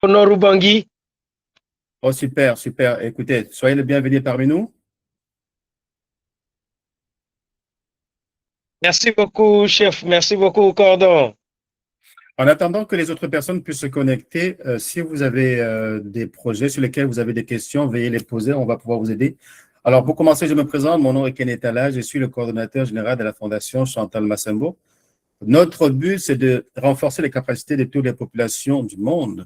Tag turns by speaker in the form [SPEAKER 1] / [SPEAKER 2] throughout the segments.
[SPEAKER 1] Honorou Bangui.
[SPEAKER 2] Oh, super, super. Écoutez, soyez le bienvenu parmi nous.
[SPEAKER 1] Merci beaucoup, chef. Merci beaucoup, Cordon.
[SPEAKER 2] En attendant que les autres personnes puissent se connecter, si vous avez des projets sur lesquels vous avez des questions, veuillez les poser, on va pouvoir vous aider. Alors, pour commencer, je me présente, mon nom est Kenneth Ala, je suis le coordonnateur général de la Fondation Chantal Massembo. Notre but, c'est de renforcer les capacités de toutes les populations du monde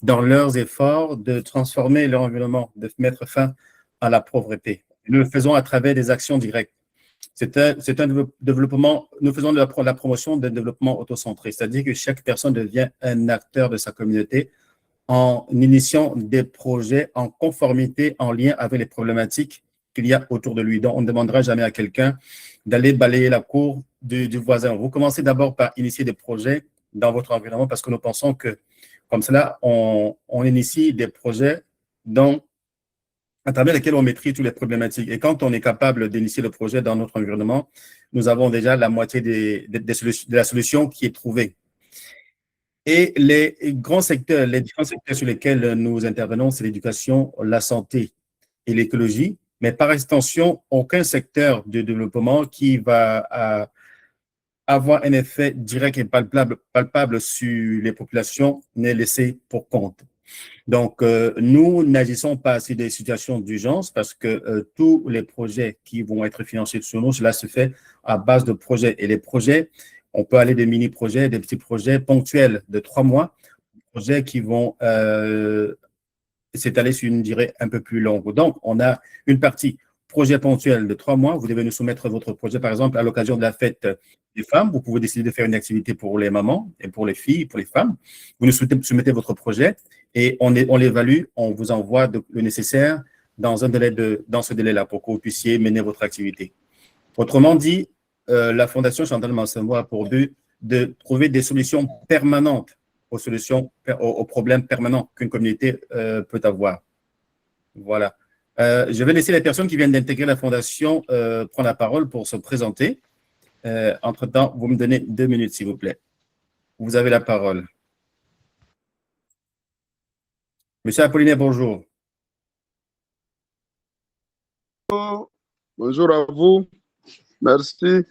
[SPEAKER 2] dans leurs efforts de transformer leur environnement, de mettre fin à la pauvreté. Nous le faisons à travers des actions directes. C'est un développement, nous faisons de la promotion d'un développement autocentré, c'est-à-dire que chaque personne devient un acteur de sa communauté en initiant des projets en conformité, en lien avec les problématiques qu'il y a autour de lui. Donc, on ne demandera jamais à quelqu'un d'aller balayer la cour du voisin. Vous commencez d'abord par initier des projets dans votre environnement parce que nous pensons que, comme cela, on initie des projets à travers lesquels on maîtrise toutes les problématiques. Et quand on est capable d'initier le projet dans notre environnement, nous avons déjà la moitié de la solution qui est trouvée. Et les différents secteurs sur lesquels nous intervenons, c'est l'éducation, la santé et l'écologie, mais par extension, aucun secteur de développement qui va avoir un effet direct et palpable sur les populations n'est laissé pour compte. Donc, nous n'agissons pas sur des situations d'urgence parce que tous les projets qui vont être financés sur nous, cela se fait à base de projets. Et les projets, on peut aller des mini-projets, des petits projets ponctuels de 3 mois, projets qui vont s'étaler sur une durée un peu plus longue. Donc, on a une partie projet ponctuel de 3 mois. Vous devez nous soumettre votre projet, par exemple, à l'occasion de la fête des femmes. Vous pouvez décider de faire une activité pour les mamans et pour les filles, pour les femmes. Vous nous soumettez votre projet et on l'évalue, on vous envoie le nécessaire dans ce délai-là pour que vous puissiez mener votre activité. Autrement dit, la Fondation Chantal Massembo a pour but de trouver des solutions permanentes aux problèmes permanents qu'une communauté peut avoir. Voilà. Je vais laisser les personnes qui viennent d'intégrer la Fondation prendre la parole pour se présenter. Entre-temps, vous me donnez 2 minutes, s'il vous plaît. Vous avez la parole. Monsieur Apollinaire, bonjour.
[SPEAKER 3] Bonjour à vous. Merci.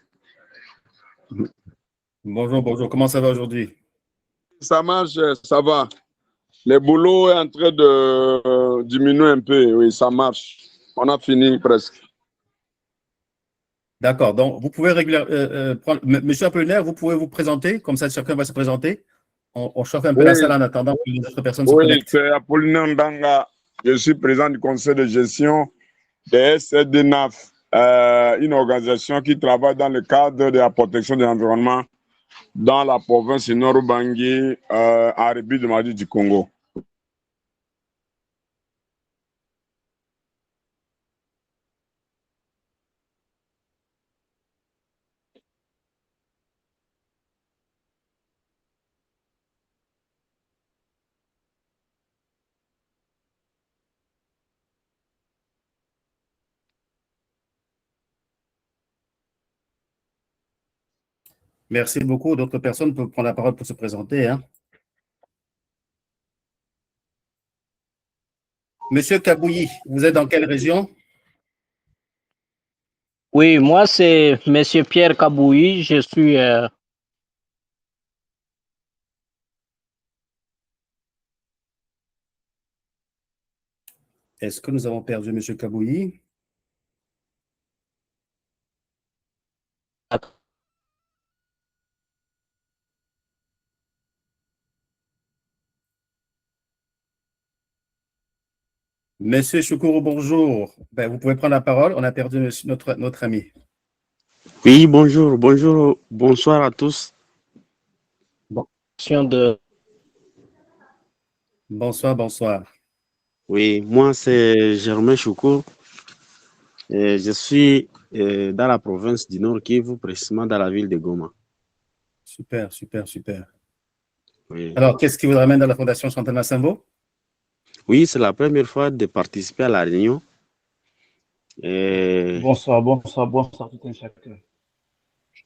[SPEAKER 2] Bonjour, bonjour. Comment ça va aujourd'hui?
[SPEAKER 3] Ça marche, ça va. Le boulot est en train de diminuer un peu. Oui, ça marche. On a fini presque.
[SPEAKER 2] D'accord. Donc, vous pouvez prendre. Monsieur Apollinaire, vous pouvez vous présenter, comme ça chacun va se présenter. On chauffe un peu la salle en attendant que les autres personnes se connectent.
[SPEAKER 3] Oui, c'est Apollinaire Ndanga. Je suis président du conseil de gestion de SDNAF, une organisation qui travaille dans le cadre de la protection de l'environnement dans la province du Nord-Ubangi, en République démocratique du Congo.
[SPEAKER 2] Merci beaucoup. D'autres personnes peuvent prendre la parole pour se présenter. Hein. Monsieur Kabouyi, vous êtes dans quelle région?
[SPEAKER 4] Oui, moi, c'est Monsieur Pierre Kabouyi. Je suis.
[SPEAKER 2] Est-ce que nous avons perdu Monsieur Kabouyi? Monsieur Choukoro, bonjour. Ben, vous pouvez prendre la parole. On a perdu notre ami.
[SPEAKER 5] Oui, bonjour, bonjour, bonsoir à tous.
[SPEAKER 2] Bonsoir, bonsoir.
[SPEAKER 5] Oui, moi c'est Germain Choukour. Et je suis dans la province du Nord Kivu, précisément dans la ville de Goma.
[SPEAKER 2] Super, super, super.
[SPEAKER 5] Oui,
[SPEAKER 2] Alors, qu'est-ce qui vous ramène dans la Fondation Chantal Massembo?
[SPEAKER 5] oui, c'est la première fois de participer à la réunion. Et...
[SPEAKER 6] Bonsoir tout un chacun.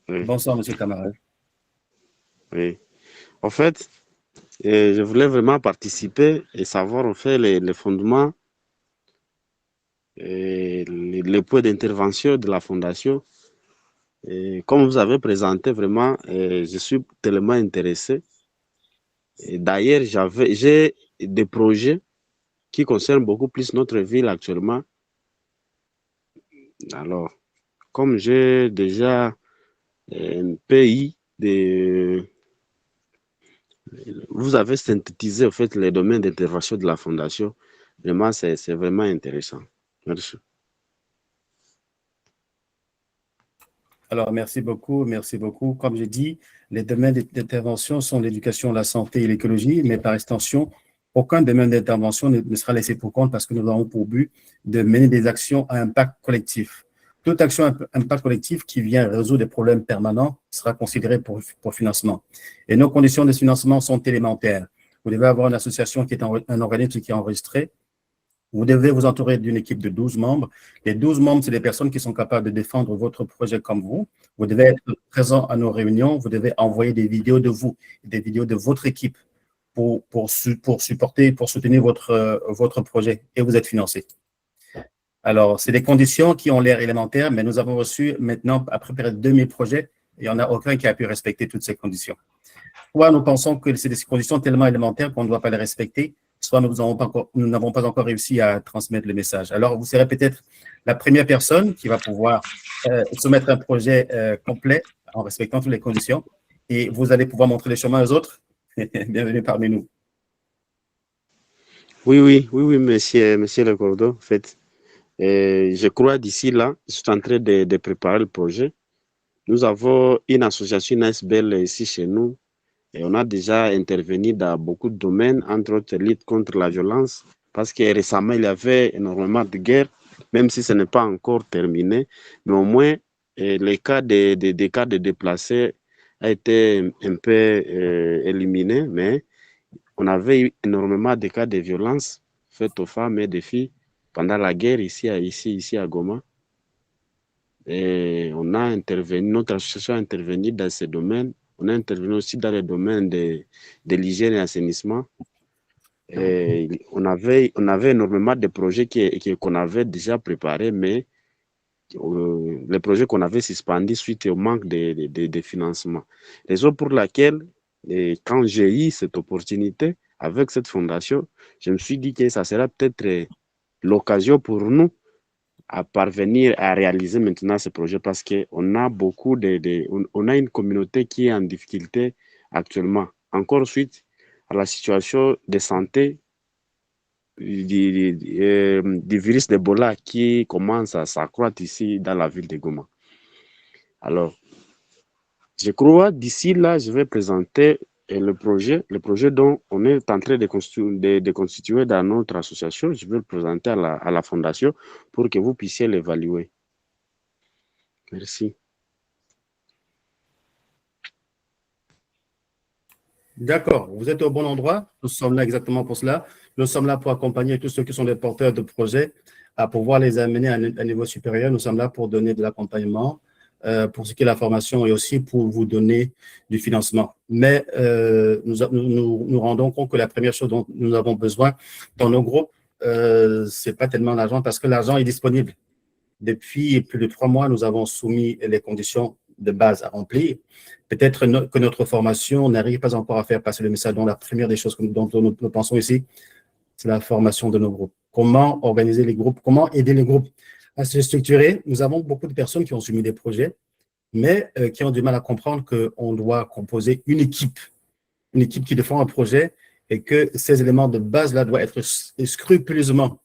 [SPEAKER 5] Oui.
[SPEAKER 2] Bonsoir, monsieur le camarade.
[SPEAKER 5] Oui. En fait, Et je voulais vraiment participer et savoir en fait les fondements et les points d'intervention de la fondation. Et comme vous avez présenté, vraiment, je suis tellement intéressé. Et d'ailleurs, j'ai des projets qui concernent beaucoup plus notre ville actuellement. Alors, comme j'ai déjà un pays vous avez synthétisé en fait les domaines d'intervention de la fondation. Vraiment, c'est vraiment intéressant. Merci.
[SPEAKER 2] Alors, merci beaucoup, merci beaucoup. Comme j'ai dit, les domaines d'intervention sont l'éducation, la santé et l'écologie, mais par extension, aucun domaine d'intervention ne sera laissé pour compte parce que nous avons pour but de mener des actions à impact collectif. Toute action à impact collectif qui vient résoudre des problèmes permanents sera considérée pour financement. Et nos conditions de financement sont élémentaires. Vous devez avoir une association qui est un organisme qui est enregistré. Vous devez vous entourer d'une équipe de 12 membres. Les 12 membres, c'est des personnes qui sont capables de défendre votre projet comme vous. Vous devez être présent à nos réunions. Vous devez envoyer des vidéos de vous, des vidéos de votre équipe pour supporter, pour soutenir votre projet et vous êtes financé. Alors, c'est des conditions qui ont l'air élémentaires, mais nous avons reçu maintenant, après près de 2000 projets, il n'y en a aucun qui a pu respecter toutes ces conditions. Soit nous pensons que c'est des conditions tellement élémentaires qu'on ne doit pas les respecter, soit nous n'avons pas encore réussi à transmettre le message. Alors, vous serez peut-être la première personne qui va pouvoir soumettre un projet complet en respectant toutes les conditions et vous allez pouvoir montrer le chemin aux autres. Bienvenue parmi nous.
[SPEAKER 5] Oui, monsieur Le Cordeau, en fait. Je crois d'ici là, je suis en train de préparer le projet. Nous avons une association, une ASBL ici chez nous, et on a déjà intervenu dans beaucoup de domaines, entre autres lutte contre la violence, parce que récemment, il y avait énormément de guerres, même si ce n'est pas encore terminé, mais au moins, les cas des cas de déplacés a été un peu éliminé, mais on avait eu énormément de cas de violence faites aux femmes et des filles pendant la guerre ici à Goma. Et on a intervenu, notre association a intervenu dans ces domaines. On a intervenu aussi dans les domaines de l'hygiène et l'assainissement. On avait énormément de projets qu'on avait déjà préparés, mais les projets qu'on avait suspendus suite au manque de financement. Raison pour laquelle, quand j'ai eu cette opportunité avec cette fondation, je me suis dit que ça sera peut-être l'occasion pour nous à parvenir à réaliser maintenant ce projet parce qu'on a on a une communauté qui est en difficulté actuellement. Encore suite à la situation de santé du virus d'Ebola qui commence à s'accroître ici dans la ville de Goma. Alors, je crois d'ici là, je vais présenter le projet dont on est en train de constituer dans notre association. Je vais le présenter à la fondation pour que vous puissiez l'évaluer. Merci.
[SPEAKER 2] D'accord, vous êtes au bon endroit. Nous sommes là exactement pour cela. Nous sommes là pour accompagner tous ceux qui sont des porteurs de projets à pouvoir les amener à un niveau supérieur. Nous sommes là pour donner de l'accompagnement, pour ce qui est la formation et aussi pour vous donner du financement. Mais nous rendons compte que la première chose dont nous avons besoin dans nos groupes, ce n'est pas tellement l'argent parce que l'argent est disponible. Depuis plus de 3 mois, nous avons soumis les conditions de base à remplir. Peut-être que notre formation n'arrive pas encore à faire passer le message. Donc, la première des choses dont nous pensons ici, c'est la formation de nos groupes. Comment organiser les groupes, comment aider les groupes à se structurer. Nous avons beaucoup de personnes qui ont soumis des projets, mais qui ont du mal à comprendre qu'on doit composer une équipe qui défend un projet et que ces éléments de base-là doivent être scrupuleusement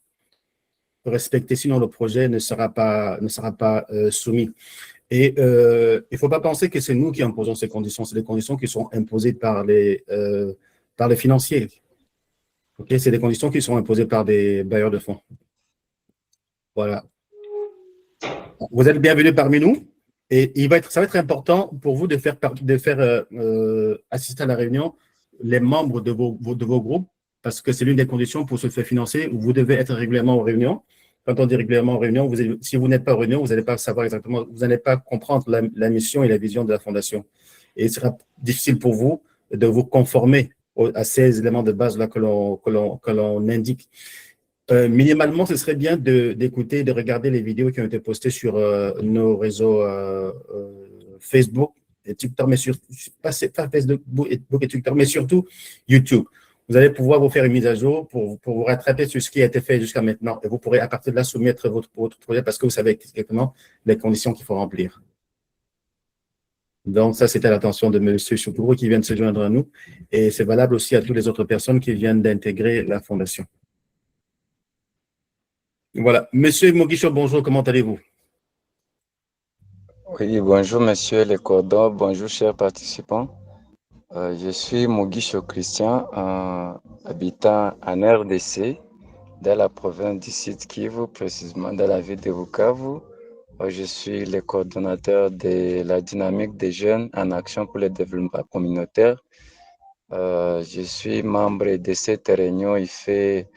[SPEAKER 2] respectés, sinon le projet ne sera pas soumis. Et il ne faut pas penser que c'est nous qui imposons ces conditions, c'est des conditions qui sont imposées par les financiers. Okay? C'est des conditions qui sont imposées par des bailleurs de fonds. Voilà. Vous êtes bienvenus parmi nous et ça va être important pour vous de faire assister à la réunion les membres de vos groupes parce que c'est l'une des conditions pour se faire financer. Vous devez être régulièrement aux réunions. Quand on dit régulièrement en réunion, si vous n'êtes pas en réunion, vous n'allez pas savoir exactement, vous n'allez pas comprendre la mission et la vision de la fondation. Et il sera difficile pour vous de vous conformer à ces éléments de base là que l'on indique. Minimalement, ce serait bien d'écouter, de regarder les vidéos qui ont été postées sur nos réseaux Facebook et TikTok, mais pas Facebook et TikTok, mais surtout YouTube. Vous allez pouvoir vous faire une mise à jour pour vous rattraper sur ce qui a été fait jusqu'à maintenant. Et vous pourrez à partir de là soumettre votre projet parce que vous savez exactement les conditions qu'il faut remplir. Donc, ça, c'était l'attention de M. Choukourou qui vient de se joindre à nous. Et c'est valable aussi à toutes les autres personnes qui viennent d'intégrer la Fondation. Voilà. Monsieur Moguicho, bonjour, comment allez-vous?
[SPEAKER 7] Oui, bonjour Monsieur Le Cordon, bonjour chers participants. Je suis Moguicho Christian, habitant en RDC, dans la province du Sud Kivu, précisément dans la ville de Bukavu. Je suis le coordonnateur de la dynamique des jeunes en action pour le développement communautaire. Je suis membre de cette réunion. Il fait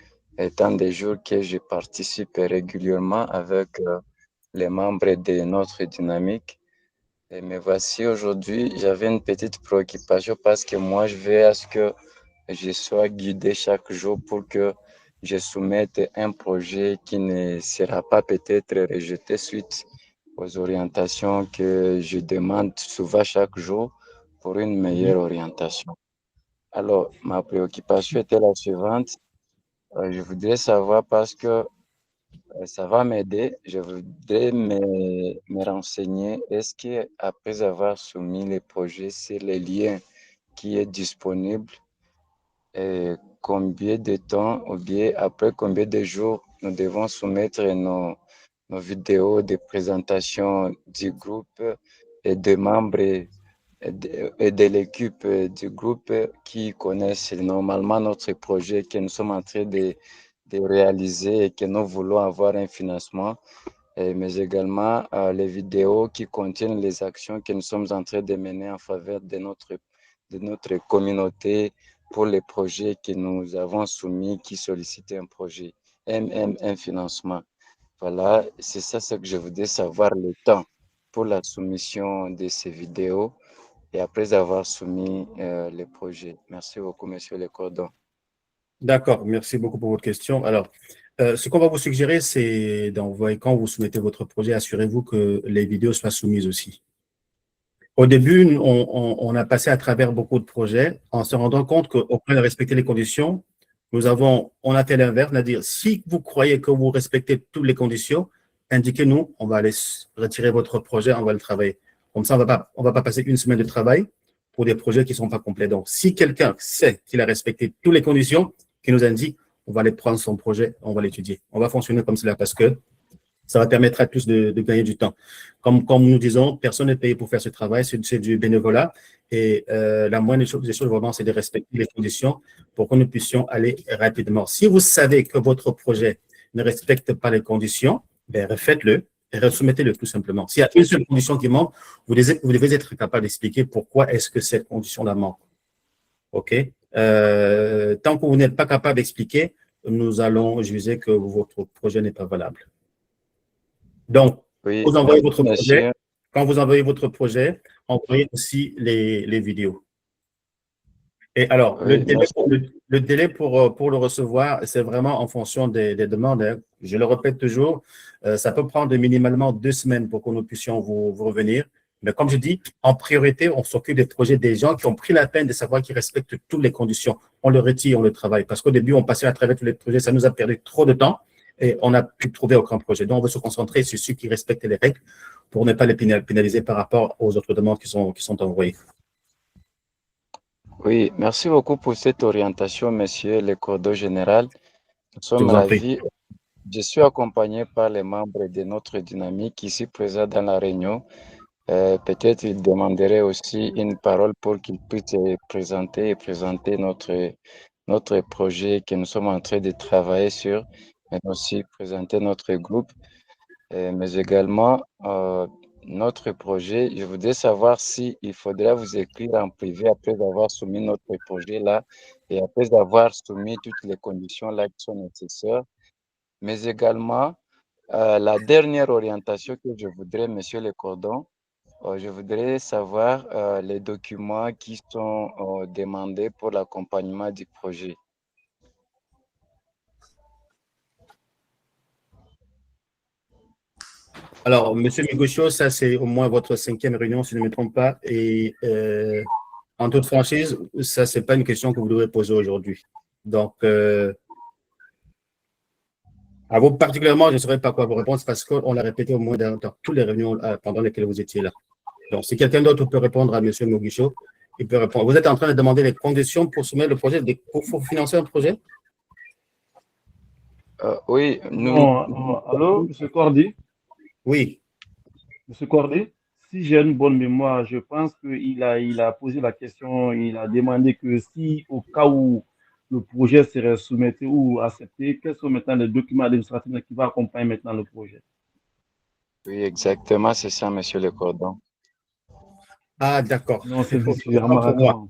[SPEAKER 7] tant de jours que je participe régulièrement avec les membres de notre dynamique. Et me voici aujourd'hui, j'avais une petite préoccupation parce que moi, je veux à ce que je sois guidé chaque jour pour que je soumette un projet qui ne sera pas peut-être rejeté suite aux orientations que je demande souvent chaque jour pour une meilleure orientation. Alors, ma préoccupation était la suivante. Je voudrais savoir parce que ça va m'aider. Je voudrais me renseigner. Est-ce qu'après avoir soumis les projets, c'est le lien qui est disponible et combien de temps ou bien après combien de jours nous devons soumettre nos vidéos de présentation du groupe et des membres et de l'équipe du groupe qui connaissent normalement notre projet que nous sommes en train de réaliser et que nous voulons avoir un financement, mais également les vidéos qui contiennent les actions que nous sommes en train de mener en faveur de notre communauté pour les projets que nous avons soumis qui sollicitent un projet, un financement. Voilà, c'est ça ce que je voudrais savoir, le temps pour la soumission de ces vidéos et après avoir soumis les projets. Merci beaucoup, Monsieur Le Cordon.
[SPEAKER 2] D'accord, merci beaucoup pour votre question. Alors, ce qu'on va vous suggérer, c'est d'envoyer, quand vous soumettez votre projet, assurez-vous que les vidéos soient soumises aussi. Au début, on a passé à travers beaucoup de projets en se rendant compte qu'au point de respecter les conditions, on a fait l'inverse, c'est-à-dire si vous croyez que vous respectez toutes les conditions, indiquez-nous, on va aller retirer votre projet, on va le travailler. Comme ça, on va pas passer une semaine de travail pour des projets qui ne sont pas complets. Donc, si quelqu'un sait qu'il a respecté toutes les conditions, qui nous indique, on va aller prendre son projet, on va l'étudier. On va fonctionner comme cela parce que ça va permettre à tous de gagner du temps. Comme nous disons, personne n'est payé pour faire ce travail, c'est du bénévolat. Et la moindre des choses vraiment, c'est de respecter les conditions pour que nous puissions aller rapidement. Si vous savez que votre projet ne respecte pas les conditions, ben, refaites-le et resoumettez-le tout simplement. S'il y a une seule condition qui manque, vous devez être capable d'expliquer pourquoi est-ce que cette condition-là manque. OK? Tant que vous n'êtes pas capable d'expliquer, nous allons juger que votre projet n'est pas valable. Donc,
[SPEAKER 7] oui,
[SPEAKER 2] vous envoyez votre
[SPEAKER 7] monsieur.
[SPEAKER 2] projet. Quand vous envoyez votre projet, envoyez aussi les vidéos. Et alors,
[SPEAKER 7] Oui,
[SPEAKER 2] le délai pour le recevoir, c'est vraiment en fonction des demandes, hein. Je le répète toujours, ça peut prendre minimalement 2 semaines pour que nous puissions vous revenir. Mais comme je dis, en priorité, on s'occupe des projets des gens qui ont pris la peine de savoir qu'ils respectent toutes les conditions. On le retire, on le travaille. Parce qu'au début, on passait à travers tous les projets, ça nous a perdu trop de temps et on n'a pu trouver aucun projet. Donc, on veut se concentrer sur ceux qui respectent les règles pour ne pas les pénaliser par rapport aux autres demandes qui sont envoyées.
[SPEAKER 7] Oui, merci beaucoup pour cette orientation, monsieur le coordonnateur général. Nous
[SPEAKER 2] Je
[SPEAKER 7] sommes
[SPEAKER 2] vous en prie.
[SPEAKER 7] ravis. Je suis accompagné par les membres de notre dynamique ici présents dans la réunion. Peut-être ils demanderaient aussi une parole pour qu'ils puissent présenter notre projet que nous sommes en train de travailler sur, mais aussi présenter notre groupe. Mais également notre projet. Je voudrais savoir si il faudrait vous écrire en privé après avoir soumis notre projet là et après avoir soumis toutes les conditions là qui sont nécessaires. Mais également, la dernière orientation que je voudrais, Monsieur Le Cordon, je voudrais savoir les documents qui sont demandés pour l'accompagnement du projet.
[SPEAKER 2] Alors, Monsieur Migocho, ça c'est au moins votre 5e réunion, si je ne me trompe pas. Et en toute franchise, ça, c'est pas une question que vous devrez poser aujourd'hui. Donc, à vous particulièrement, je ne saurais pas quoi vous répondre parce qu'on l'a répété au moins dans toutes les réunions pendant lesquelles vous étiez là. Donc, si quelqu'un d'autre peut répondre à Monsieur Migocho, il peut répondre. Vous êtes en train de demander les conditions pour soumettre le projet, pour financer un projet?
[SPEAKER 7] Oui,
[SPEAKER 6] Allô, M. Cordy?
[SPEAKER 2] Oui.
[SPEAKER 6] M. Cordy, si j'ai une bonne mémoire, je pense qu'il a posé la question, il a demandé que si, au cas où le projet serait soumis ou accepté, quels sont maintenant les documents administratifs qui vont accompagner maintenant le projet?
[SPEAKER 7] Oui, exactement, c'est ça, Monsieur Le Cordon.
[SPEAKER 2] Ah, d'accord.
[SPEAKER 6] Non, c'est M.
[SPEAKER 2] Autant pour moi.
[SPEAKER 6] Amara.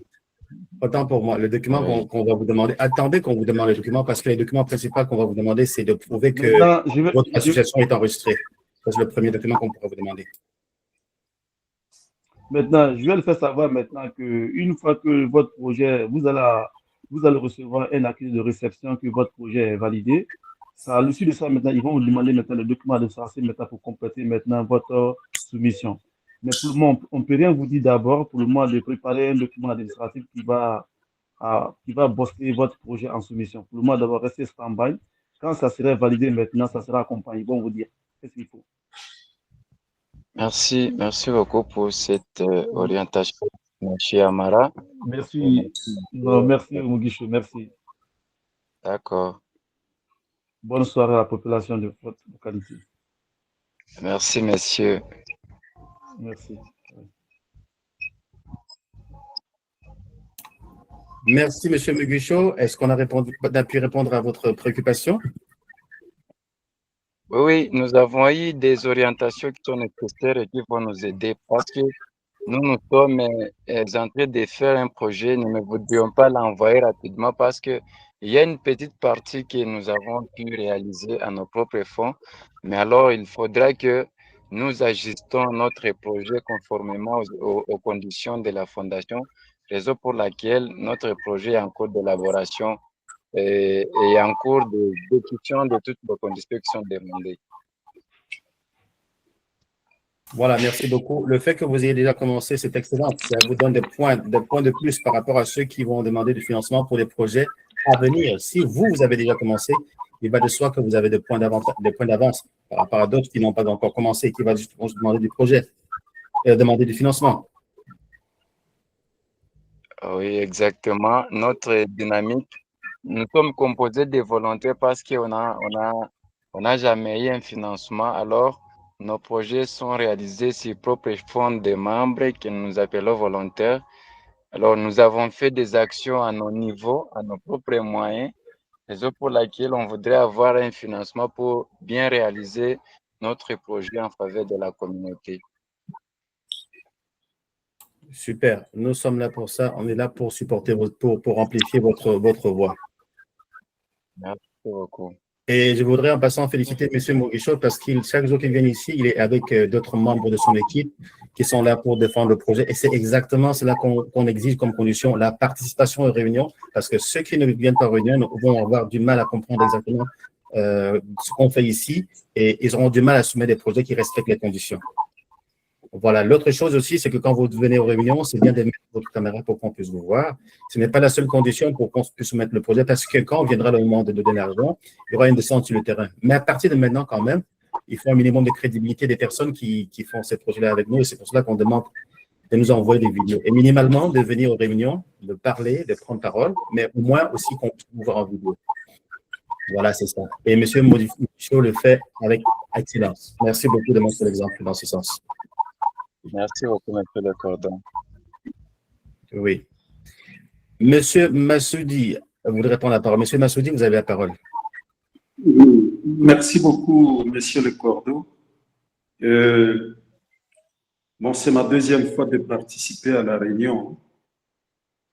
[SPEAKER 2] Autant pour moi. Le document
[SPEAKER 7] Oui.
[SPEAKER 2] qu'on va vous demander, attendez qu'on vous demande le document parce que les documents principaux qu'on va vous demander, c'est de prouver que
[SPEAKER 6] Maintenant,
[SPEAKER 2] votre association est enregistrée. Ça, c'est le premier document qu'on pourra vous demander.
[SPEAKER 6] Maintenant, je vais le faire savoir maintenant qu'une fois que votre projet, vous allez recevoir un accusé de réception que votre projet est validé. À l'issue de ça, maintenant, ils vont vous demander maintenant le document de sortie maintenant pour compléter maintenant votre soumission. Mais pour le moment, on ne peut rien vous dire d'abord pour le moment de préparer un document administratif qui va booster votre projet en soumission. Pour le moment, d'abord, restez stand-by. Quand ça sera validé maintenant, ça sera accompagné. Ils vont vous dire qu'est-ce qu'il faut.
[SPEAKER 7] Merci beaucoup pour cette orientation, M. Amara.
[SPEAKER 6] Merci. Non, merci, Mugisho. Merci.
[SPEAKER 7] D'accord.
[SPEAKER 6] Bonne soirée à la population de votre localité.
[SPEAKER 7] Merci, messieurs.
[SPEAKER 6] Merci.
[SPEAKER 2] Merci, Monsieur Mugucho. Est-ce qu'on a pu répondre à votre préoccupation?
[SPEAKER 7] Oui, nous avons eu des orientations qui sont nécessaires et qui vont nous aider parce que nous sommes en train de faire un projet. Nous ne voudrions pas l'envoyer rapidement parce qu'il y a une petite partie que nous avons pu réaliser à nos propres fonds. Mais alors, il faudra que nous ajustons notre projet conformément aux conditions de la fondation, raison pour laquelle notre projet est en cours d'élaboration et en cours de discussion de toutes les conditions qui sont demandées.
[SPEAKER 2] Voilà, merci beaucoup. Le fait que vous ayez déjà commencé, c'est excellent. Ça vous donne des points de plus par rapport à ceux qui vont demander du financement pour des projets à venir. Si vous avez déjà commencé, il va de soi que vous avez des points d'avance par rapport à d'autres qui n'ont pas encore commencé et qui vont se demander du projet et demander du financement.
[SPEAKER 7] Oui, exactement. Notre dynamique, nous sommes composés de volontaires parce qu'on n'a jamais eu un financement. Alors, nos projets sont réalisés sur propre fonds de membres que nous appelons volontaires. Alors, nous avons fait des actions à nos niveaux, à nos propres moyens, raison pour laquelle on voudrait avoir un financement pour bien réaliser notre projet en faveur de la communauté.
[SPEAKER 2] Super. Nous sommes là pour ça. On est là pour supporter, pour amplifier votre voix.
[SPEAKER 7] Merci beaucoup.
[SPEAKER 2] Et je voudrais en passant féliciter M. Moguichot parce que chaque jour qu'il vient ici, il est avec d'autres membres de son équipe qui sont là pour défendre le projet. Et c'est exactement cela qu'on exige comme condition, la participation aux réunions, parce que ceux qui ne viennent pas aux réunions vont avoir du mal à comprendre exactement ce qu'on fait ici et ils auront du mal à soumettre des projets qui respectent les conditions. Voilà. L'autre chose aussi, c'est que quand vous venez aux réunions, c'est bien de mettre votre caméra pour qu'on puisse vous voir. Ce n'est pas la seule condition pour qu'on puisse soumettre le projet, parce que quand viendra le moment de donner l'argent, il y aura une descente sur le terrain. Mais à partir de maintenant, quand même, il faut un minimum de crédibilité des personnes qui font ces projets-là avec nous. Et c'est pour cela qu'on demande de nous envoyer des vidéos. Et minimalement, de venir aux réunions, de parler, de prendre parole, mais au moins aussi qu'on puisse vous voir en vidéo. Voilà, c'est ça. Et M. Modificho le fait avec excellence. Merci beaucoup de montrer l'exemple dans ce sens.
[SPEAKER 7] Merci beaucoup, M. Le Cordon.
[SPEAKER 2] Oui. Monsieur Massoudi, vous voulez répondre à la parole. Monsieur Massoudi, vous avez la parole.
[SPEAKER 8] Merci beaucoup, Monsieur Le Cordon. Bon, c'est ma deuxième fois de participer à la réunion.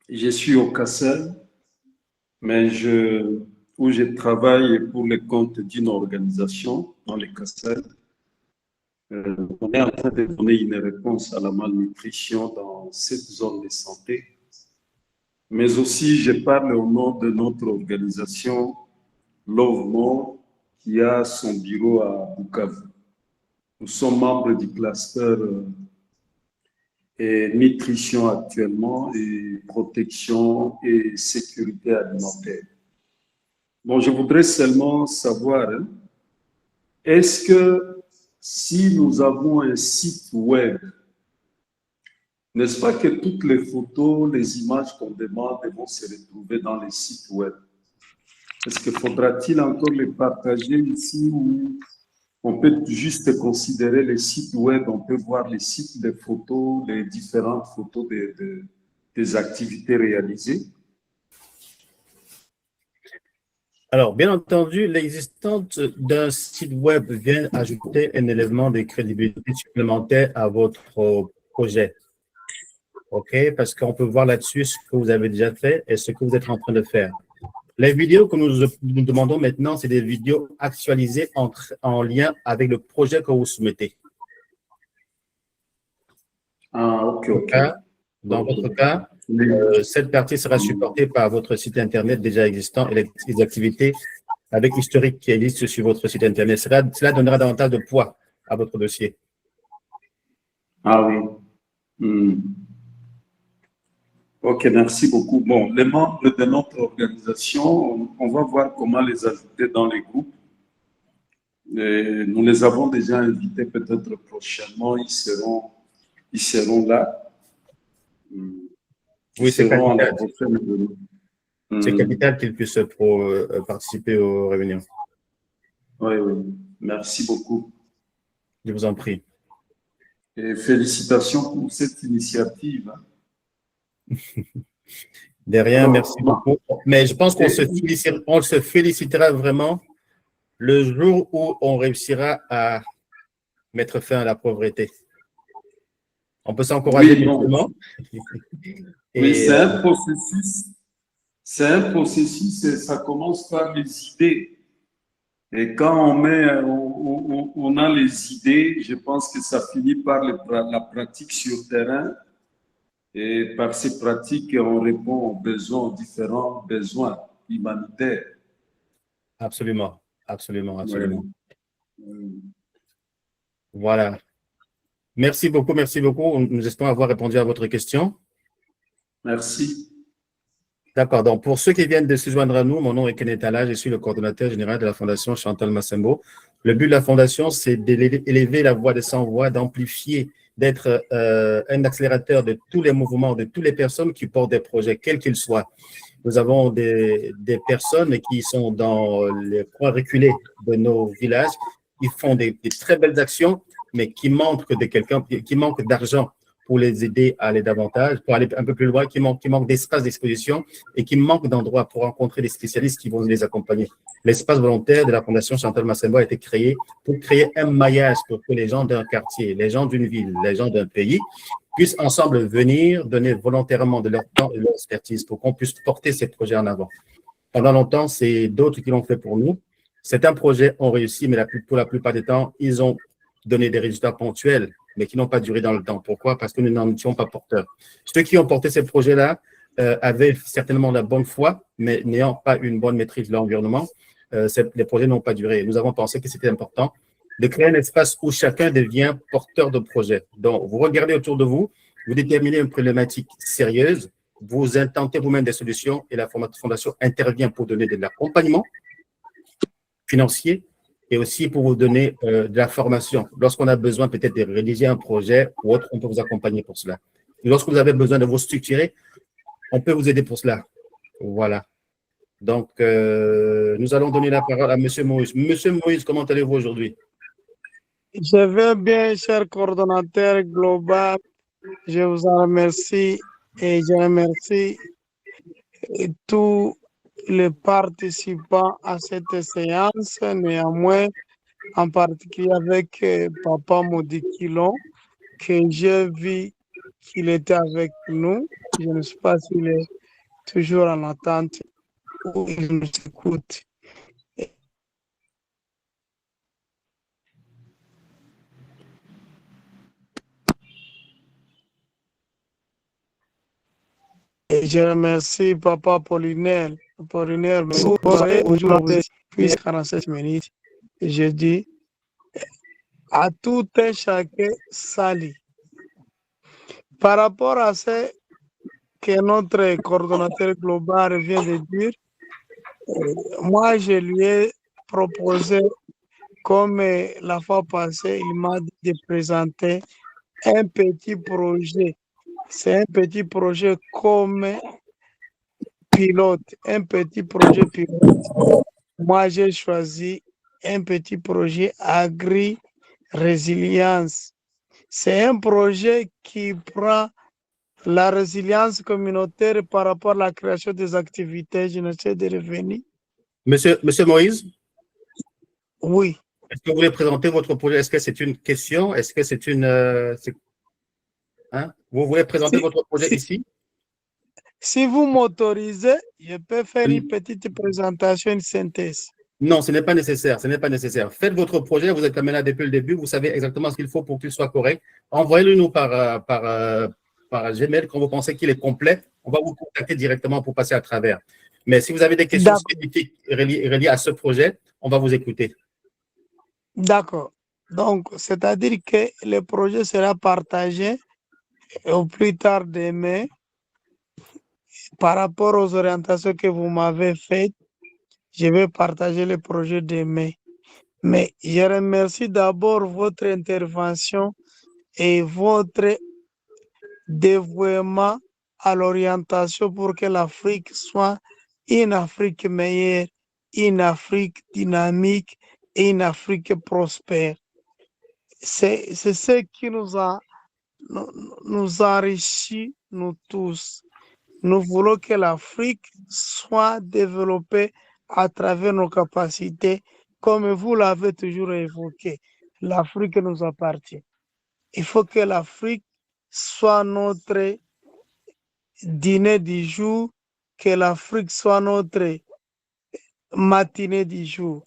[SPEAKER 8] Je suis au Kassel, mais où je travaille pour le compte d'une organisation dans le Kassel. On est en train de donner une réponse à la malnutrition dans cette zone de santé. Mais aussi, je parle au nom de notre organisation Love More, qui a son bureau à Bukavu. Nous sommes membres du cluster et nutrition actuellement et protection et sécurité alimentaire. Bon, je voudrais seulement savoir, est-ce que si nous avons un site web, n'est-ce pas que toutes les photos, les images qu'on demande vont se retrouver dans les sites web? Est-ce que faudra-t-il encore les partager ici ou on peut juste considérer les sites web, on peut voir les sites des photos, les différentes photos des activités réalisées?
[SPEAKER 2] Alors, bien entendu, l'existence d'un site web vient ajouter un élément de crédibilité supplémentaire à votre projet. OK? Parce qu'on peut voir là-dessus ce que vous avez déjà fait et ce que vous êtes en train de faire. Les vidéos que nous demandons maintenant, c'est des vidéos actualisées en lien avec le projet que vous soumettez.
[SPEAKER 8] Ah, ok.
[SPEAKER 2] Dans votre cas, cette partie sera supportée par votre site Internet déjà existant et les activités avec historique qui existent sur votre site Internet. Cela donnera davantage de poids à votre dossier.
[SPEAKER 8] Ah oui. Ok, merci beaucoup. Bon, les membres de notre organisation, on va voir comment les ajouter dans les groupes. Et nous les avons déjà invités peut-être prochainement. Ils seront là.
[SPEAKER 2] Oui, c'est capital. C'est capital qu'ils puissent participer aux réunions.
[SPEAKER 8] Oui. Merci beaucoup.
[SPEAKER 2] Je vous en prie.
[SPEAKER 8] Et félicitations pour cette initiative.
[SPEAKER 2] De rien, merci beaucoup. Mais je pense qu'on se félicitera vraiment le jour où on réussira à mettre fin à la pauvreté. On peut s'encourager mutuellement.
[SPEAKER 8] Oui, c'est un processus. C'est un processus et ça commence par les idées. Et quand on a les idées, je pense que ça finit par la pratique sur terrain. Et par ces pratiques, on répond aux besoins, aux différents besoins humanitaires.
[SPEAKER 2] Absolument. Voilà. Merci beaucoup. Nous espérons avoir répondu à votre question.
[SPEAKER 8] Merci.
[SPEAKER 2] D'accord. Donc, pour ceux qui viennent de se joindre à nous, mon nom est Kenneth Ala, je suis le coordonnateur général de la Fondation Chantal Massembo. Le but de la Fondation, c'est d'élever la voix des sans-voix, d'amplifier, d'être un accélérateur de tous les mouvements, de toutes les personnes qui portent des projets, quels qu'ils soient. Nous avons des personnes qui sont dans les coins reculés de nos villages, qui font des très belles actions, mais qui manquent qui manquent d'argent pour les aider à aller davantage, pour aller un peu plus loin, qui manquent d'espace d'exposition et qui manquent d'endroits pour rencontrer des spécialistes qui vont les accompagner. L'espace volontaire de la Fondation Chantal Massembo a été créé pour créer un maillage pour que les gens d'un quartier, les gens d'une ville, les gens d'un pays puissent ensemble venir donner volontairement de leur temps et de leur expertise pour qu'on puisse porter ces projets en avant. Pendant longtemps, c'est d'autres qui l'ont fait pour nous. Certains projets ont réussi, mais pour la plupart du temps, ils ont donné des résultats ponctuels, mais qui n'ont pas duré dans le temps. Pourquoi? Parce que nous n'en étions pas porteurs. Ceux qui ont porté ces projets-là avaient certainement la bonne foi, mais n'ayant pas une bonne maîtrise de l'environnement, les projets n'ont pas duré. Nous avons pensé que c'était important de créer un espace où chacun devient porteur de projet. Donc, vous regardez autour de vous, vous déterminez une problématique sérieuse, vous intentez vous-même des solutions et la Fondation intervient pour donner de l'accompagnement financier et aussi pour vous donner de la formation. Lorsqu'on a besoin peut-être de rédiger un projet ou autre, on peut vous accompagner pour cela. Et lorsque vous avez besoin de vous structurer, on peut vous aider pour cela. Voilà. Donc, nous allons donner la parole à M. Moïse. Monsieur Moïse, comment allez-vous aujourd'hui?
[SPEAKER 9] Je vais bien, cher coordonnateur global. Je vous en remercie et je remercie tous les participants à cette séance, néanmoins, en particulier avec Papa Modikilon, que j'ai vu qu'il était avec nous. Je ne sais pas s'il est toujours en attente ou il nous écoute. Et je remercie Papa Apollinaire. Apollinaire, mais aujourd'hui, puis 46 minutes. Je dis à tout un chacun sali. Par rapport à ce que notre coordonnateur global vient de dire, moi, je lui ai proposé, comme la fois passée, il m'a dit de présenter un petit projet. C'est un petit projet comme pilote, un petit projet pilote. Moi, j'ai choisi un petit projet agri-résilience. C'est un projet qui prend la résilience communautaire par rapport à la création des activités génératrices de revenus.
[SPEAKER 2] Monsieur Moïse,
[SPEAKER 9] Oui.
[SPEAKER 2] est-ce que vous voulez présenter votre projet? Est-ce que c'est une question? Est-ce que c'est une... Vous voulez présenter votre projet ici?
[SPEAKER 9] Si vous m'autorisez, je peux faire une petite présentation, une synthèse.
[SPEAKER 2] Non, ce n'est pas nécessaire. Ce n'est pas nécessaire. Faites votre projet. Vous êtes comme là depuis le début. Vous savez exactement ce qu'il faut pour qu'il soit correct. Envoyez-le nous par Gmail quand vous pensez qu'il est complet. On va vous contacter directement pour passer à travers. Mais si vous avez des questions spécifiques reliées à ce projet, on va vous écouter.
[SPEAKER 9] D'accord. Donc, c'est-à-dire que le projet sera partagé au plus tard demain par rapport aux orientations que vous m'avez faites. Je vais partager le projet demain. Mais je remercie d'abord votre intervention et votre dévouement à l'orientation pour que l'Afrique soit une Afrique meilleure, une Afrique dynamique et une Afrique prospère. C'est ce qui nous enrichit, nous tous. Nous voulons que l'Afrique soit développée à travers nos capacités, comme vous l'avez toujours évoqué. L'Afrique nous appartient. Il faut que l'Afrique soit notre dîner du jour, que l'Afrique soit notre matinée du jour.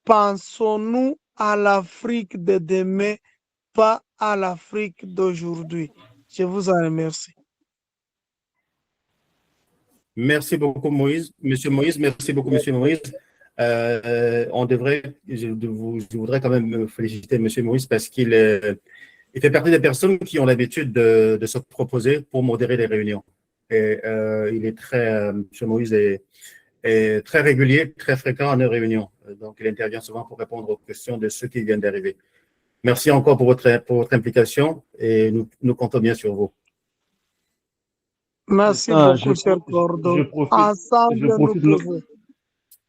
[SPEAKER 9] Pensons-nous à l'Afrique de demain, pas à l'Afrique d'aujourd'hui. Je vous en remercie.
[SPEAKER 2] Merci beaucoup, Moïse. Monsieur Moïse, merci beaucoup, Monsieur Moïse. Je voudrais quand même féliciter Monsieur Moïse parce qu'il fait partie des personnes qui ont l'habitude de se proposer pour modérer les réunions. Et il est Monsieur Moïse est très régulier, très fréquent en nos réunions. Donc, il intervient souvent pour répondre aux questions de ceux qui viennent d'arriver. Merci encore pour votre implication et nous comptons bien sur vous.
[SPEAKER 9] Merci beaucoup, cher Cordo. Ensemble, nous pouvons.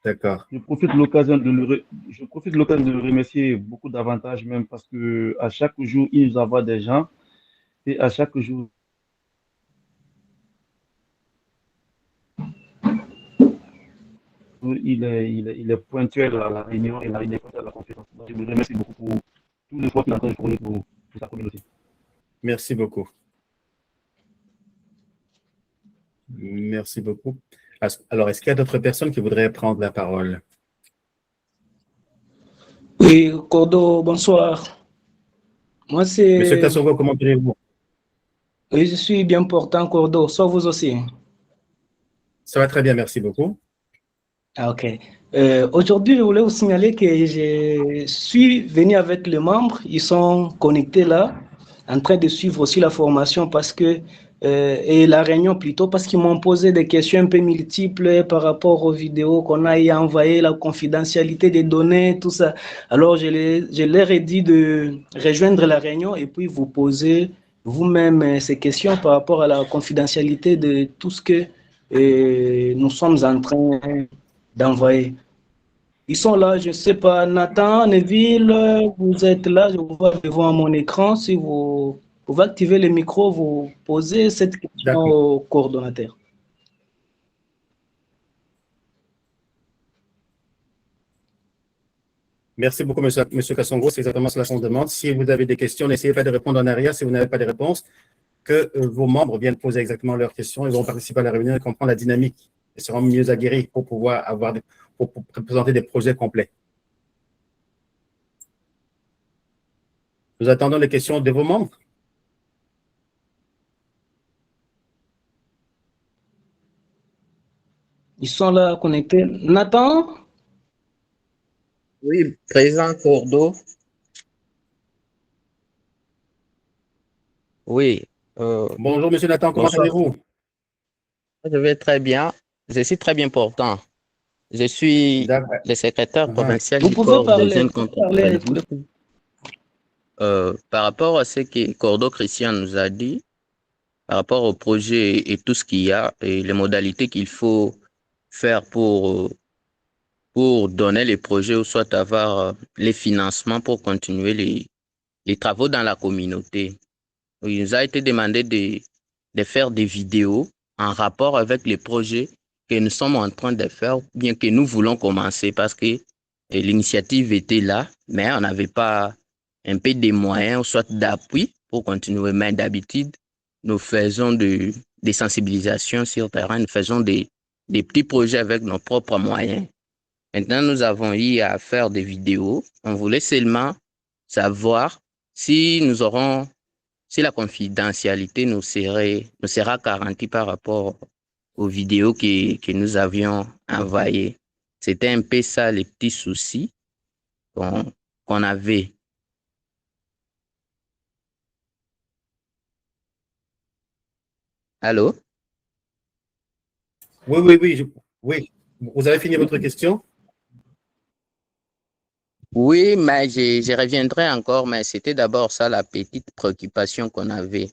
[SPEAKER 2] D'accord.
[SPEAKER 6] Je profite de l'occasion de le remercier beaucoup davantage même parce que à chaque jour, il nous envoie des gens et à chaque jour, il est pointuel à la réunion et il est pointuel à la conférence. Donc, je le remercie beaucoup pour tout l'effort qu'il a fait pour sa communauté.
[SPEAKER 2] Merci beaucoup. Merci beaucoup. Alors, est-ce qu'il y a d'autres personnes qui voudraient prendre la parole?
[SPEAKER 10] Oui, Cordo, bonsoir. Moi, c'est...
[SPEAKER 2] Monsieur Kassongo, comment allez-vous?
[SPEAKER 10] Oui, je suis bien portant, Cordo. Soit vous aussi.
[SPEAKER 2] Ça va très bien, merci beaucoup.
[SPEAKER 10] Ah, ok. Aujourd'hui, je voulais vous signaler que je suis venu avec les membres. Ils sont connectés là, en train de suivre aussi la formation parce que et la réunion plutôt parce qu'ils m'ont posé des questions un peu multiples par rapport aux vidéos qu'on a envoyées, la confidentialité des données, tout ça. Alors, je leur ai dit de rejoindre la réunion et puis vous poser vous-même ces questions par rapport à la confidentialité de tout ce que nous sommes en train d'envoyer. Ils sont là, je ne sais pas, Nathan, Neville, vous êtes là, je vous vois devant mon écran. Si vous pouvez activer le micro, vous posez cette question au coordonnateur.
[SPEAKER 2] Merci beaucoup, Monsieur Kassongo. C'est exactement cela qu'on demande. Si vous avez des questions, n'essayez pas de répondre en arrière. Si vous n'avez pas de réponse, que vos membres viennent poser exactement leurs questions. Ils vont participer à la réunion et comprendre la dynamique. Ils seront mieux aguerris pour pouvoir pour présenter des projets complets. Nous attendons les questions de vos membres.
[SPEAKER 10] Ils sont là connectés. Nathan?
[SPEAKER 11] Oui, président Cordo. Oui.
[SPEAKER 2] Bonjour, monsieur Nathan, comment
[SPEAKER 11] Bonsoir.
[SPEAKER 2] allez-vous?
[SPEAKER 11] Je vais très bien. Je suis très bien portant. Je suis
[SPEAKER 2] D'accord.
[SPEAKER 11] le secrétaire provincial
[SPEAKER 10] Vous
[SPEAKER 11] du
[SPEAKER 10] pouvez
[SPEAKER 11] corps des jeunes
[SPEAKER 10] parler.
[SPEAKER 11] contre-terrorisme. Par rapport à ce que Cordo Christian nous a dit, par rapport au projet et tout ce qu'il y a et les modalités qu'il faut faire pour donner les projets ou soit avoir les financements pour continuer les travaux dans la communauté. Il nous a été demandé de faire des vidéos en rapport avec les projets que nous sommes en train de faire, bien que nous voulons commencer parce que l'initiative était là, mais on n'avait pas un peu de moyens ou soit d'appui pour continuer. Mais d'habitude, nous faisons des sensibilisations sur le terrain, nous faisons des petits projets avec nos propres moyens. Maintenant, nous avons eu à faire des vidéos. On voulait seulement savoir si nous aurons, si la confidentialité nous sera garantie par rapport aux vidéos que nous avions envoyées. C'était un peu ça les petits soucis qu'on avait. Allô?
[SPEAKER 2] Oui. Vous avez fini votre question?
[SPEAKER 11] Oui, mais je reviendrai encore, mais c'était d'abord ça la petite préoccupation qu'on avait.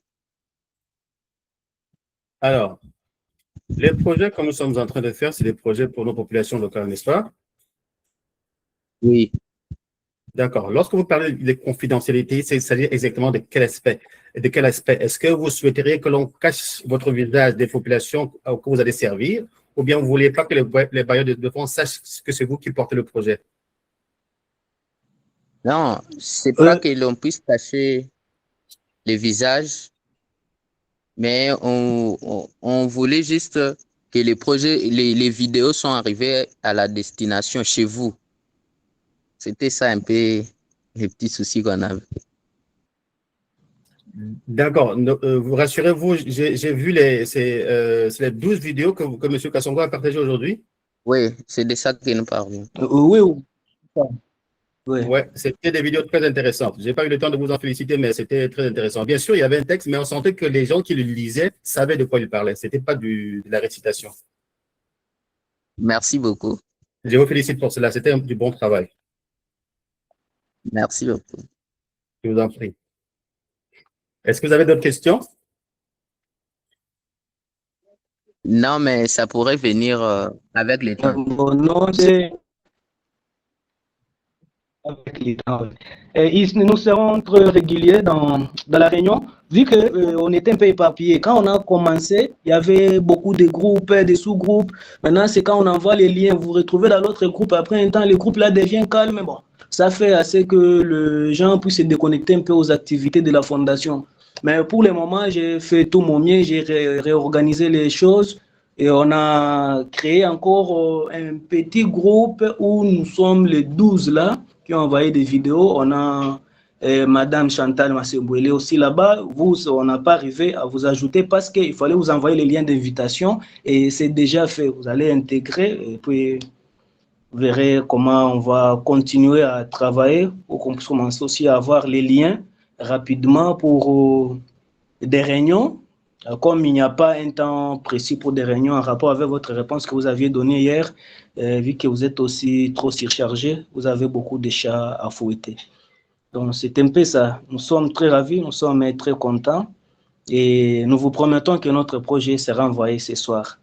[SPEAKER 2] Alors, les projets que nous sommes en train de faire, c'est des projets pour nos populations locales, n'est-ce pas?
[SPEAKER 11] Oui.
[SPEAKER 2] D'accord. Lorsque vous parlez de confidentialité, c'est-à-dire exactement de quel aspect? De quel aspect? Est-ce que vous souhaiteriez que l'on cache votre visage des populations que vous allez servir, ou bien vous ne voulez pas que les bailleurs de fonds sachent que c'est vous qui portez le projet?
[SPEAKER 11] Non, c'est pas que l'on puisse cacher les visages, mais on voulait juste que les projets, les vidéos sont arrivées à la destination chez vous. C'était ça un peu les petits soucis qu'on avait.
[SPEAKER 2] D'accord. Vous rassurez-vous, j'ai vu c'est les 12 vidéos que M. Kassongo a partagées aujourd'hui.
[SPEAKER 11] Oui, c'est de ça que nous parlons.
[SPEAKER 10] Oui.
[SPEAKER 2] Oui, c'était des vidéos très intéressantes. Je n'ai pas eu le temps de vous en féliciter, mais c'était très intéressant. Bien sûr, il y avait un texte, mais on sentait que les gens qui le lisaient savaient de quoi ils parlaient. Ce n'était pas de la récitation.
[SPEAKER 11] Merci beaucoup.
[SPEAKER 2] Je vous félicite pour cela. C'était du bon travail.
[SPEAKER 11] Merci beaucoup.
[SPEAKER 2] Je vous en prie. Est-ce que vous avez d'autres questions?
[SPEAKER 11] Non, mais ça pourrait venir avec les temps.
[SPEAKER 10] Mon nom, c'est avec les temps. Nous serons très réguliers dans la réunion, vu qu'on était un peu éparpillés. Quand on a commencé, il y avait beaucoup de groupes, des sous-groupes. Maintenant, c'est quand on envoie les liens, vous vous retrouvez dans l'autre groupe. Après un temps, le groupe là devient calme. Bon, ça fait assez que les gens puissent se déconnecter un peu aux activités de la fondation. Mais pour le moment, j'ai fait tout mon mieux, j'ai réorganisé les choses. Et on a créé encore un petit groupe où nous sommes les 12 là qui ont envoyé des vidéos. On a Madame Chantal Massebouélé aussi là-bas. On n'a pas arrivé à vous ajouter parce qu'il fallait vous envoyer les liens d'invitation et c'est déjà fait. Vous allez intégrer et puis vous verrez comment on va continuer à travailler pour qu'on puisse commencer aussi à avoir les liens rapidement pour des réunions. Comme il n'y a pas un temps précis pour des réunions en rapport avec votre réponse que vous aviez donnée hier, vu que vous êtes aussi trop surchargé, vous avez beaucoup de chats à fouetter. Donc, c'est un peu ça. Nous sommes très ravis, nous sommes très contents et nous vous promettons que notre projet sera envoyé ce soir.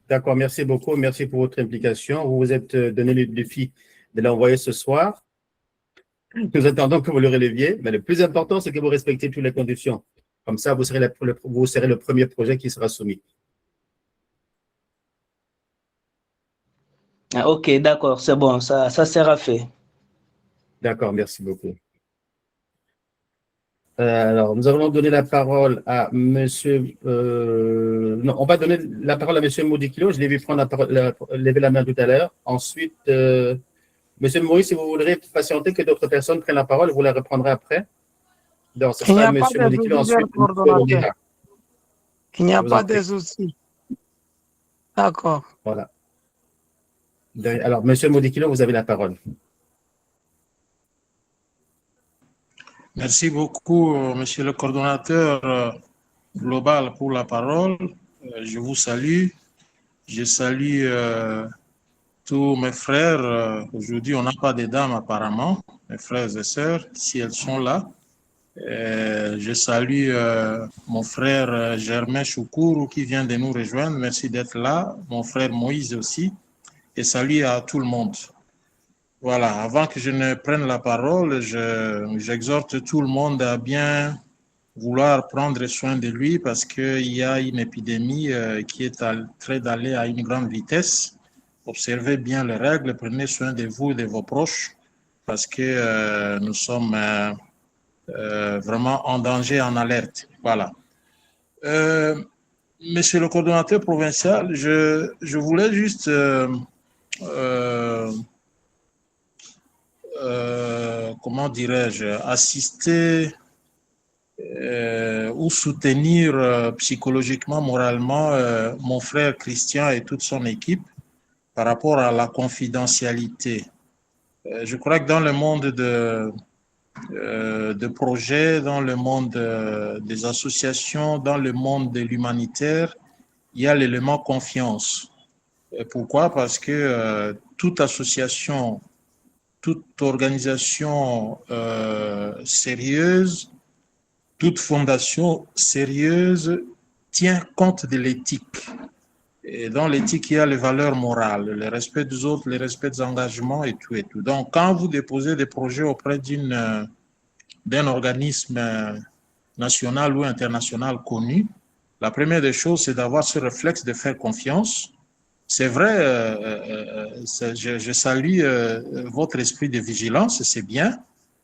[SPEAKER 2] D'accord, merci beaucoup. Merci pour votre implication. Vous vous êtes donné le défi de l'envoyer ce soir. Nous attendons que vous le releviez, mais le plus important, c'est que vous respectez toutes les conditions. Comme ça, vous serez le premier projet qui sera soumis.
[SPEAKER 10] Ah, ok, d'accord, c'est bon, ça sera fait.
[SPEAKER 2] D'accord, merci beaucoup. Alors, nous allons donner la parole à monsieur... non, on va donner la parole à monsieur Modikilo. Je l'ai vu prendre lever la main tout à l'heure. Ensuite, monsieur Maurice, si vous voudrez patienter que d'autres personnes prennent la parole, vous la reprendrez après. Donc, ce sera monsieur Modikilo, ensuite.
[SPEAKER 9] Il n'y a pas de souci. D'accord.
[SPEAKER 2] Voilà. Alors, Monsieur Modikilo, vous avez la parole.
[SPEAKER 12] Merci beaucoup, Monsieur le coordonnateur global, pour la parole. Je vous salue. Je salue tous mes frères. Aujourd'hui, on n'a pas de dames apparemment, mes frères et sœurs, si elles sont là. Je salue mon frère Germain Choukourou qui vient de nous rejoindre. Merci d'être là. Mon frère Moïse aussi. Et salut à tout le monde. Voilà, avant que je ne prenne la parole, j'exhorte tout le monde à bien vouloir prendre soin de lui parce qu'il y a une épidémie qui est en train d'aller à une grande vitesse. Observez bien les règles, prenez soin de vous et de vos proches parce que nous sommes vraiment en danger, en alerte. Voilà. Monsieur le coordonnateur provincial, je voulais juste comment dirais-je, assister ou soutenir psychologiquement, moralement mon frère Christian et toute son équipe par rapport à la confidentialité. Je crois que dans le monde de projets, dans le monde des associations, dans le monde de l'humanitaire, il y a l'élément confiance. Pourquoi? Parce que toute association, toute organisation sérieuse, toute fondation sérieuse tient compte de l'éthique. Et dans l'éthique, il y a les valeurs morales, le respect des autres, le respect des engagements et tout et tout. Donc, quand vous déposez des projets auprès d'un organisme national ou international connu, la première des choses, c'est d'avoir ce réflexe de faire confiance. C'est vrai, je salue votre esprit de vigilance, c'est bien,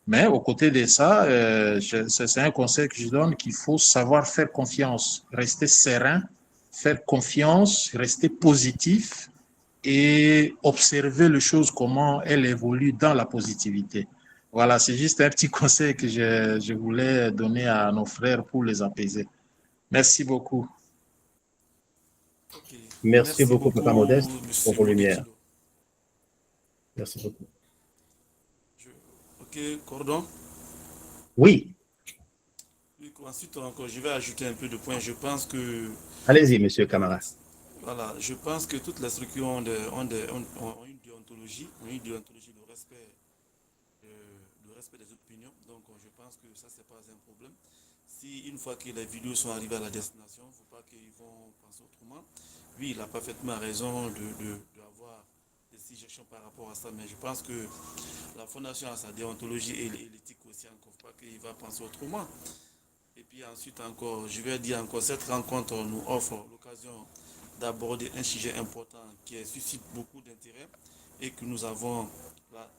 [SPEAKER 12] mais aux côtés de ça, c'est un conseil que je donne qu'il faut savoir faire confiance, rester serein, faire confiance, rester positif et observer les choses, comment elles évoluent dans la positivité. Voilà, c'est juste un petit conseil que je voulais donner à nos frères pour les apaiser. Merci beaucoup.
[SPEAKER 13] Ok.
[SPEAKER 2] Merci beaucoup, Papa Modeste, pour vos lumières. Merci beaucoup.
[SPEAKER 13] Ok, Cordon.
[SPEAKER 2] Oui.
[SPEAKER 13] Ensuite, encore, je vais ajouter un peu de points. Je pense que...
[SPEAKER 2] Allez-y, Monsieur Camara.
[SPEAKER 13] Voilà, je pense que toutes les structures ont une déontologie, de respect des opinions. Donc, je pense que ça, c'est pas un problème. Si une fois que les vidéos sont arrivées à la destination, il ne faut pas qu'ils vont penser autrement. Oui, il a parfaitement raison d'avoir des suggestions par rapport à ça, mais je pense que la fondation a sa déontologie et l'éthique aussi, encore, il ne faut pas qu'il va penser autrement. Et puis ensuite encore, je vais dire encore, cette rencontre nous offre l'occasion d'aborder un sujet important qui suscite beaucoup d'intérêt et que nous avons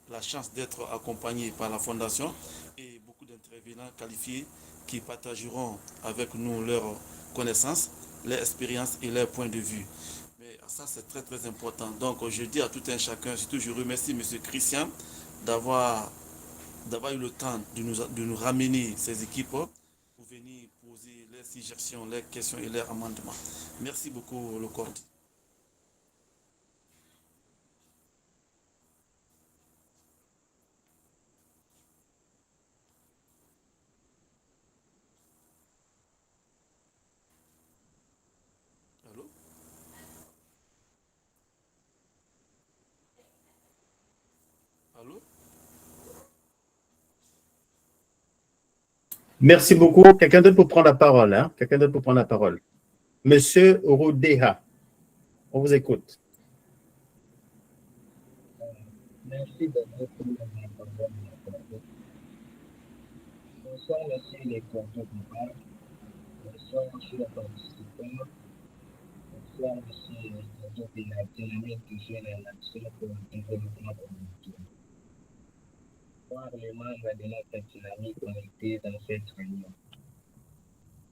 [SPEAKER 13] la chance d'être accompagnés par la Fondation et beaucoup d'intervenants qualifiés qui partageront avec nous leurs connaissances, leurs expériences et leurs points de vue. Mais ça, c'est très très important. Donc, je dis à tout un chacun, surtout je remercie M. Christian d'avoir eu le temps de nous ramener ces équipes pour venir poser les suggestions, les questions et les amendements. Merci beaucoup, le Cordi. Allô? Allô?
[SPEAKER 2] Merci beaucoup. Quelqu'un d'autre pour prendre la parole, hein? Quelqu'un d'autre pour prendre la parole. Monsieur Orodeha, on vous écoute.
[SPEAKER 14] Merci beaucoup pour la bonsoir, monsieur les coordonnateurs. Bonsoir, monsieur le participant. Bonsoir, monsieur le la dynamique du jeune en action pour le développement communautaire. Voir les membres de notre dynamique connectés dans cette réunion.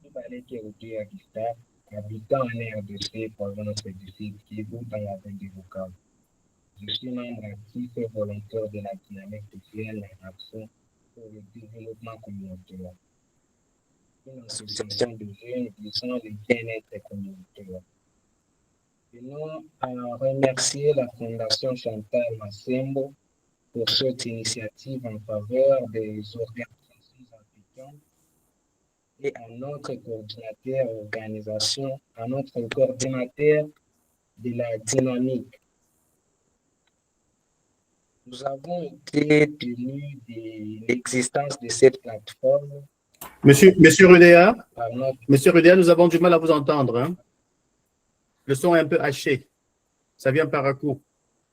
[SPEAKER 14] Je parlais qu'aujourd'hui à Gustave, habitant en RDC, province du Sud, qui vous dans la ville du Bukavu. Je suis membre actif et volontaire de la dynamique du jeune en action pour le développement communautaire. Une association de jeunes visant le bien-être communautaire. Tenons à remercier la Fondation Chantal Massembo pour cette initiative en faveur des organisations africaines et à notre coordinateur de la dynamique. Nous avons été tenus de l'existence de cette plateforme.
[SPEAKER 2] Monsieur Rudéa,
[SPEAKER 14] par notre...
[SPEAKER 2] Monsieur Rudéa, nous avons du mal à vous entendre. Hein? Le son est un peu haché. Ça vient par à coup.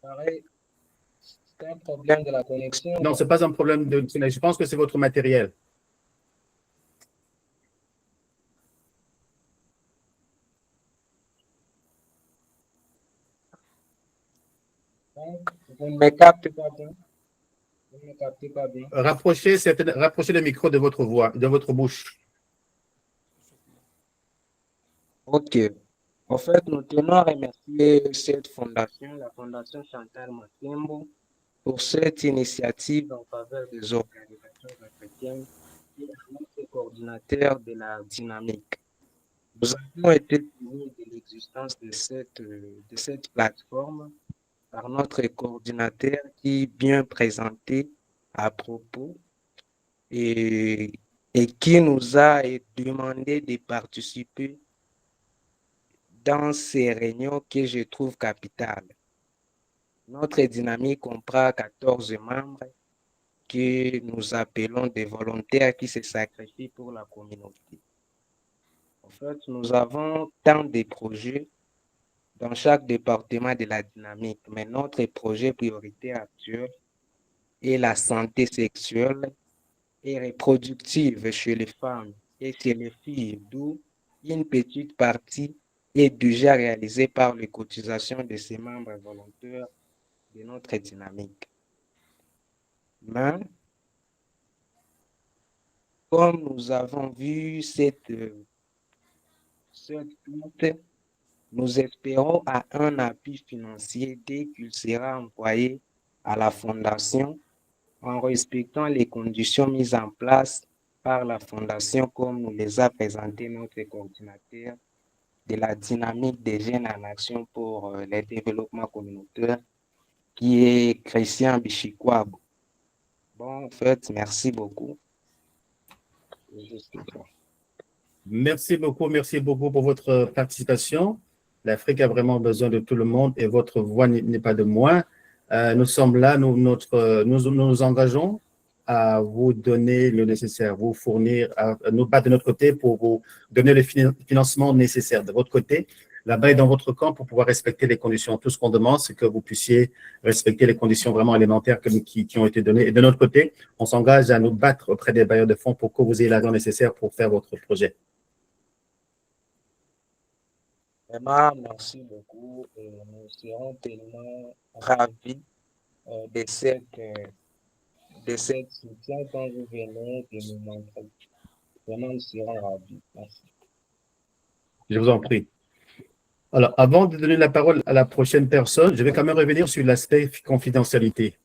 [SPEAKER 14] Pareil, c'est un problème de la connexion.
[SPEAKER 2] Non, ce n'est pas un problème de connexion. Je pense que c'est votre matériel.
[SPEAKER 14] Donc, vous ne me captez pas bien. Vous ne me captez pas bien.
[SPEAKER 2] Rapprochez le micro de votre voix, de votre bouche.
[SPEAKER 14] Ok. En fait, nous tenons à remercier cette fondation, la Fondation Chantal Massembo, pour cette initiative en faveur des organisations africaines et à notre coordinateur de la dynamique. Nous avons été tenus de l'existence de cette plateforme par notre coordinateur qui bien présenté à propos et qui nous a demandé de participer dans ces réunions que je trouve capitales. Notre dynamique comprend 14 membres que nous appelons des volontaires qui se sacrifient pour la communauté. En fait, nous avons tant de projets dans chaque département de la dynamique, mais notre projet prioritaire actuel est la santé sexuelle et reproductive chez les femmes et chez les filles, d'où une petite partie est déjà réalisée par les cotisations de ces membres volontaires de notre dynamique. Mais, comme nous avons vu cette plainte, nous espérons à un appui financier dès qu'il sera envoyé à la Fondation en respectant les conditions mises en place par la Fondation comme nous les a présentées notre coordinateur de la dynamique des jeunes en action pour le développement communautaire qui est Christian Bichikwabo. Bon, en fait, merci beaucoup.
[SPEAKER 2] Merci beaucoup pour votre participation. L'Afrique a vraiment besoin de tout le monde et votre voix n'est pas de moins. Nous sommes là, nous nous engageons à vous donner le nécessaire, vous fournir, à nous battre de notre côté pour vous donner le financement nécessaire de votre côté. Là-bas et dans votre camp pour pouvoir respecter les conditions. Tout ce qu'on demande, c'est que vous puissiez respecter les conditions vraiment élémentaires qui ont été données. Et de notre côté, on s'engage à nous battre auprès des bailleurs de fonds pour que vous ayez l'argent nécessaire pour faire votre projet.
[SPEAKER 14] Vraiment, merci beaucoup. Et nous serons tellement ravis de cette soutien quand vous venez de nous montrer. Vraiment, nous serons ravis. Merci.
[SPEAKER 2] Je vous en prie. Alors, avant de donner la parole à la prochaine personne, je vais quand même revenir sur l'aspect confidentialité.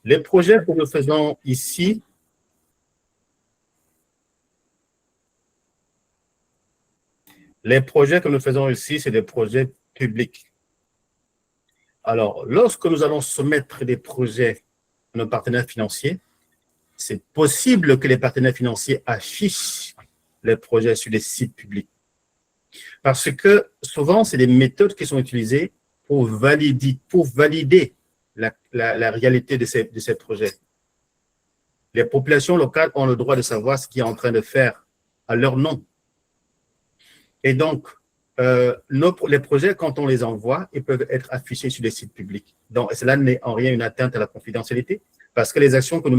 [SPEAKER 2] Les projets que nous faisons ici, c'est des projets publics. Alors, lorsque nous allons soumettre des projets à nos partenaires financiers, c'est possible que les partenaires financiers affichent les projets sur les sites publics. Parce que souvent, c'est des méthodes qui sont utilisées pour valider la réalité de ces projets. Les populations locales ont le droit de savoir ce qu'ils sont en train de faire à leur nom. Et donc, les projets, quand on les envoie, ils peuvent être affichés sur les sites publics. Donc, cela n'est en rien une atteinte à la confidentialité, parce que les actions que nous